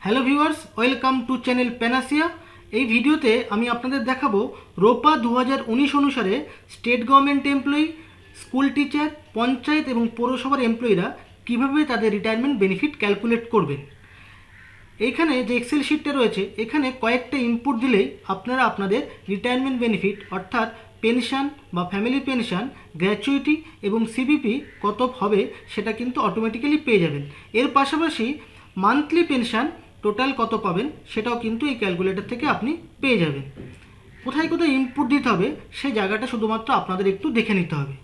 Hello viewers, welcome to channel panacea. এই ভিডিওতে আমি আপনাদের দেখাবো রোপা 2019 অনুসারে state government employee, school teacher, panchayat এবং পৌরসভার এমপ্লয়িরা কীভাবে তাদের রিটায়ারমেন্ট বেনিফিট ক্যালকুলেট করবেন। এইখানে যে এক্সেল শিটটা রয়েছে, এখানে কয়েকটা ইনপুট দিলেই আপনারা আপনাদের রিটায়ারমেন্ট বেনিফিট অর্থাৎ পেনশন বা ফ্যামিলি পেনশন, গ্র্যাচুইটি এবং সিবিপি কত হবে সেটা কিন্তু অটোমেটিক্যালি পেয়ে যাবেন। এর পাশাপাশি মান্থলি পেনশন টোটাল কত পাবেন সেটাও কিন্তু এই ক্যালকুলেটর থেকে আপনি পেয়ে যাবেন। কোথায় কোথায় ইনপুট দিতে হবে সেই জায়গাটা শুধুমাত্র আপনাদের একটু দেখে নিতে হবে।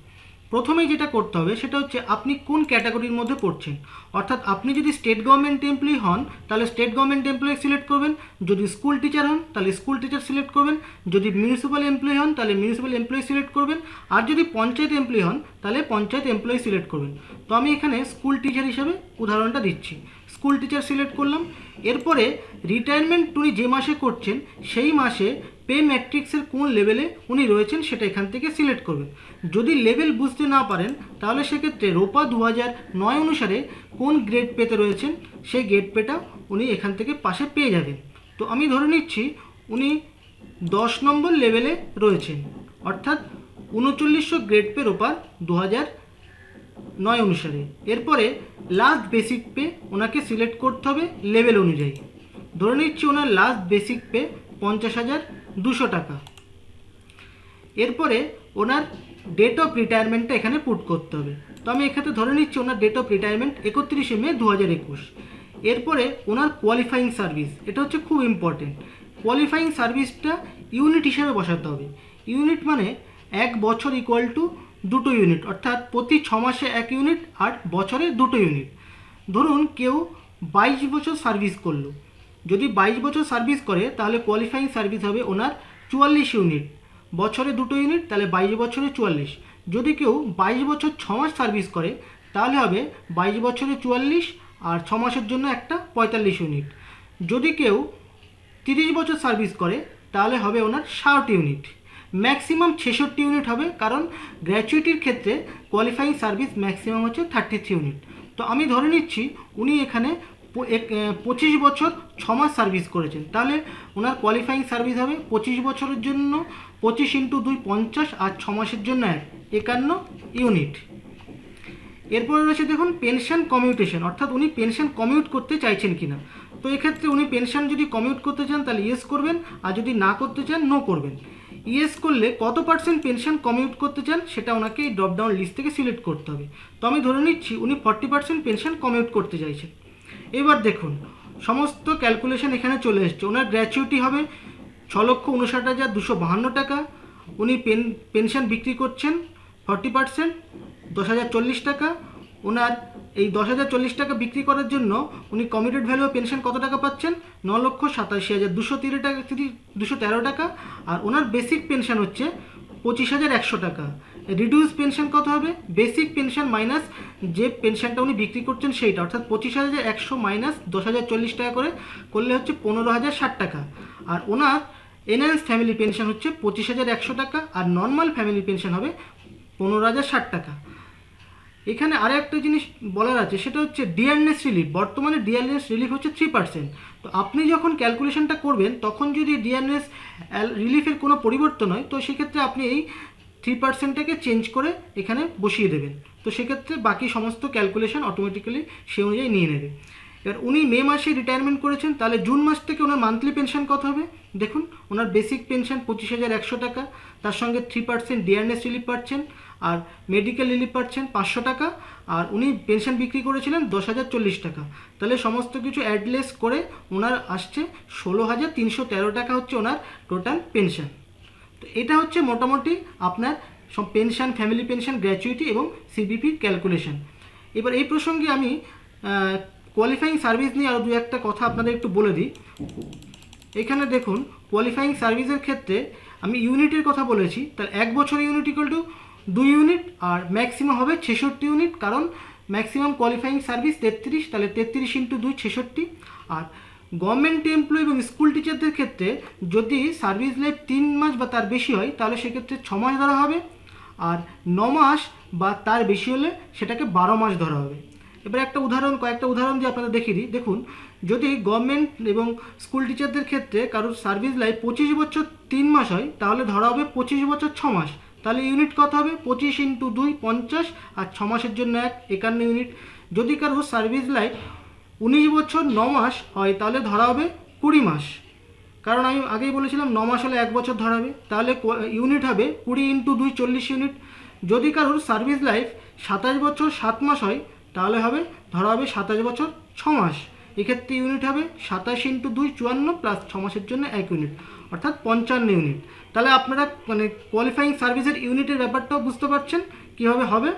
প্রথমেই যেটা করতে হবে সেটা হচ্ছে আপনি কোন ক্যাটাগরির মধ্যে পড়ছেন। অর্থাৎ আপনি যদি স্টেট গভর্নমেন্ট এমপ্লয়ি হন তাহলে স্টেট গভর্নমেন্ট এমপ্লয়ি সিলেক্ট করবেন, যদি স্কুল টিচার হন তাহলে স্কুল টিচার সিলেক্ট করবেন, যদি মিউনিসিপ্যাল এমপ্লয়ি হন তাহলে মিউনিসিপ্যাল এমপ্লয়ি সিলেক্ট করবেন, আর যদি পঞ্চায়েত এমপ্লয়ি হন তাহলে পঞ্চায়েত এমপ্লয়ি সিলেক্ট করবেন। তো আমি এখানে স্কুল টিচার হিসেবে উদাহরণটা দিচ্ছি, স্কুল টিচার সিলেক্ট করলাম। এরপরে রিটায়ারমেন্ট উনি যে মাসে করছেন সেই মাসে পে ম্যাট্রিক্সের কোন লেভেলে উনি রয়েছেন সেটা এখান থেকে সিলেক্ট করবেন। যদি লেভেল বুঝতে না পারেন তাহলে সেক্ষেত্রে রোপা 2009 অনুসারে কোন গ্রেড পেতে রয়েছেন সেই গ্রেড পেটা উনি এখান থেকে পাশে পেয়ে যাবেন। তো আমি ধরে নিচ্ছি উনি 10 নম্বর লেভেলে রয়েছেন, অর্থাৎ 3900 গ্রেড পে রোপার 2009 অনুসারে। এরপরে লাস্ট বেসিক পে ওনাকে সিলেক্ট করতে হবে লেভেল অনুযায়ী। ধরে নিচ্ছি ওনার লাস্ট বেসিক পে 50,200 টাকা। এরপরে ওনার ডেট অফ রিটায়ারমেন্টটা এখানে পুট করতে হবে। তো আমি এখানে ধরে নিচ্ছি ওনার ডেট অফ রিটায়ারমেন্ট 31শে মে 2021। এরপরে ওনার কোয়ালিফাইং সার্ভিস, এটা হচ্ছে খুব ইম্পর্টেন্ট। কোয়ালিফাইং সার্ভিসটা ইউনিট হিসেবে বসাতে হবে। ইউনিট মানে 1 বছর ইকুয়াল টু 2 ইউনিট, অর্থাৎ প্রতি 6 মাসে 1 ইউনিট আর বছরে 2 ইউনিট। ধরুন কেউ 22 বছর সার্ভিস করলো, যদি 22 বছর সার্ভিস করে তাহলে কোয়ালিফাইং সার্ভিস হবে ওনার 44 ইউনিট, বছরে 2 ইউনিট, তাহলে 22 বছরে 44। যদি কেউ 22 বছর 6 মাস সার্ভিস করে তাহলে হবে 22 বছরে 44 আর 6 মাসের জন্য একটা 45 ইউনিট। যদি কেউ 30 বছর সার্ভিস করে তাহলে হবে ওনার 60 ইউনিট। ম্যাক্সিমাম 66 ইউনিট হবে, কারণ গ্র্যাচুইটির ক্ষেত্রে কোয়ালিফাইং সার্ভিস ম্যাক্সিমাম হচ্ছে 33 ইউনিট। তো আমি ধরে নিচ্ছি উনি এখানে 25 বছর 6 মাস সার্ভিস করেছেন, তাহলে ওনার কোয়ালিফাইং সার্ভিস হবে 25 বছরের জন্য 25 × 2 50 আর 6 মাসের জন্য 51 ইউনিট। এরপরে রয়েছে দেখুন পেনশন কমিউটেশন, অর্থাৎ উনি পেনশন কমিউট করতে চাইছেন কিনা। তো এক্ষেত্রে উনি পেনশন যদি কমিউট করতে চান তাহলে ইয়েস করবেন, আর যদি না করতে চান নো করবেন। ইয়েস করলে কত পার্সেন্ট পেনশন কমিউট করতে চান সেটা ওনাকে এই ড্রপডাউন লিস্ট থেকে সিলেক্ট করতে হবে। তো আমি ধরে নিচ্ছি উনি 40% পেনশন কমিউট করতে চাইছেন। এবার দেখুন সমস্ত ক্যালকুলেশন এখানে চলে এসছে। ওনার গ্র্যাচুইটি হবে 6,59,252 টাকা। উনি পেনশন বিক্রি করছেন 40%, 10,040 টাকা। ওনার এই 10,040 টাকা বিক্রি করার জন্য উনি কমিটেড ভ্যালু পেনশন কত টাকা পাচ্ছেন? 9,87,213 টাকা। আর ওনার বেসিক পেনশন হচ্ছে 25,100 টাকা। রিডিউস পেনশন কত হবে? বেসিক পেনশন মাইনাস যে পেনশনটা উনি বিক্রি করছেন সেইটা, অর্থাৎ 25,100 মাইনাস 10,040 টাকা করে করলে হচ্ছে 15,060 টাকা। আর ওনার এনহ্যান্স ফ্যামিলি পেনশন হচ্ছে 25,100 টাকা, আর নর্মাল ফ্যামিলি পেনশন হবে 15,060 টাকা। এখানে আরও একটা জিনিস বলার আছে, সেটা হচ্ছে ডিয়ারনেস রিলিফ। বর্তমানে ডিয়ারনেস রিলিফ হচ্ছে 3%। তো আপনি যখন ক্যালকুলেশনটা করবেন তখন যদি ডিয়ারনেস রিলিফের কোনো পরিবর্তন হয় তো সেক্ষেত্রে আপনি এই 3%টাকে চেঞ্জ করে এখানে বসিয়ে দেবেন। তো সেক্ষেত্রে বাকি সমস্ত ক্যালকুলেশন অটোমেটিক্যালি সে অনুযায়ী নিয়ে নেবে। এবার উনি মে মাসে রিটায়ারমেন্ট করেছেন, তাহলে জুন মাস থেকে ওনার মান্থলি পেনশন কত হবে? দেখুন ওনার বেসিক পেনশন 25,100 টাকা, তার সঙ্গে 3% ডিয়ারনেস রিলিফ পাচ্ছেন, আর মেডিকেল রিলিফ পাচ্ছেন 500 টাকা, আর উনি পেনশন বিক্রি করেছিলেন 10,040 টাকা। তাহলে সমস্ত কিছু অ্যাডলেস করে ওনার আসছে 16,313 টাকা হচ্ছে ওনার টোটাল পেনশন। তো এটা হচ্ছে মোটামুটি আপনার সব পেনশন, ফ্যামিলি পেনশন, গ্র্যাচুইটি এবং সিবিপির ক্যালকুলেশন। এবার এই প্রসঙ্গে আমি কোয়ালিফাইং সার্ভিস নিয়ে আরও 2-1টা কথা আপনাদের একটু বলে দিই। এখানে দেখুন কোয়ালিফাইং সার্ভিসের ক্ষেত্রে আমি ইউনিটের কথা বলেছি, তার 1 বছর ইউনিট ইকুয়াল টু 2 ইউনিট, আর ম্যাক্সিমাম হবে 66 ইউনিট, কারণ ম্যাক্সিমাম কোয়ালিফাইং সার্ভিস 33, তাহলে 33 × 2 66। আর গভর্নমেন্ট এমপ্লয়ি এবং স্কুল টিচারদের ক্ষেত্রে যদি সার্ভিস লাইফ 3 মাস বা তার বেশি হয় তাহলে সেক্ষেত্রে 6 মাস ধরা হবে, আর 9 মাস বা তার বেশি হলে সেটাকে 12 মাস ধরা হবে। এবার কয়েকটা উদাহরণ দিয়ে আপনাদের দেখিয়ে দিই। দেখুন, যদি গভর্নমেন্ট এবং স্কুল টিচারদের ক্ষেত্রে কারোর সার্ভিস লাইফ 25 বছর 3 মাস হয়, তাহলে ধরা হবে 25 বছর 6 মাস। তাহলে ইউনিট কত হবে? 25 × 2 50, আর 6 মাসের জন্য 51 ইউনিট। যদি কারোর সার্ভিস লাইফ 19 বছর 9 মাস হয়, তাহলে ধরা হবে 20 মাস। কারণ আমি আগেই বলেছিলাম 9 মাস হলে 1 বছর ধরা হবে, তাহলে ইউনিট হবে 20 × 2 40 ইউনিট। যদি কারোর সার্ভিস লাইফ 27 বছর 7 মাস হয়, তাহলে ধরা হবে 27 বছর 6 মাস। এক্ষেত্রে ইউনিট হবে 27 × 2 54, প্লাস 6 মাসের জন্য 1 ইউনিট, অর্থাৎ 55 ইউনিট। তাহলে আপনারা কোয়ালিফাইং সার্ভিসের ইউনিটের ব্যাপারটাও বুঝতে পারছেন কীভাবে হবে।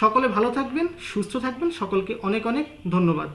সকলে ভালো থাকবেন, সুস্থ থাকবেন, সকলকে অনেক অনেক ধন্যবাদ।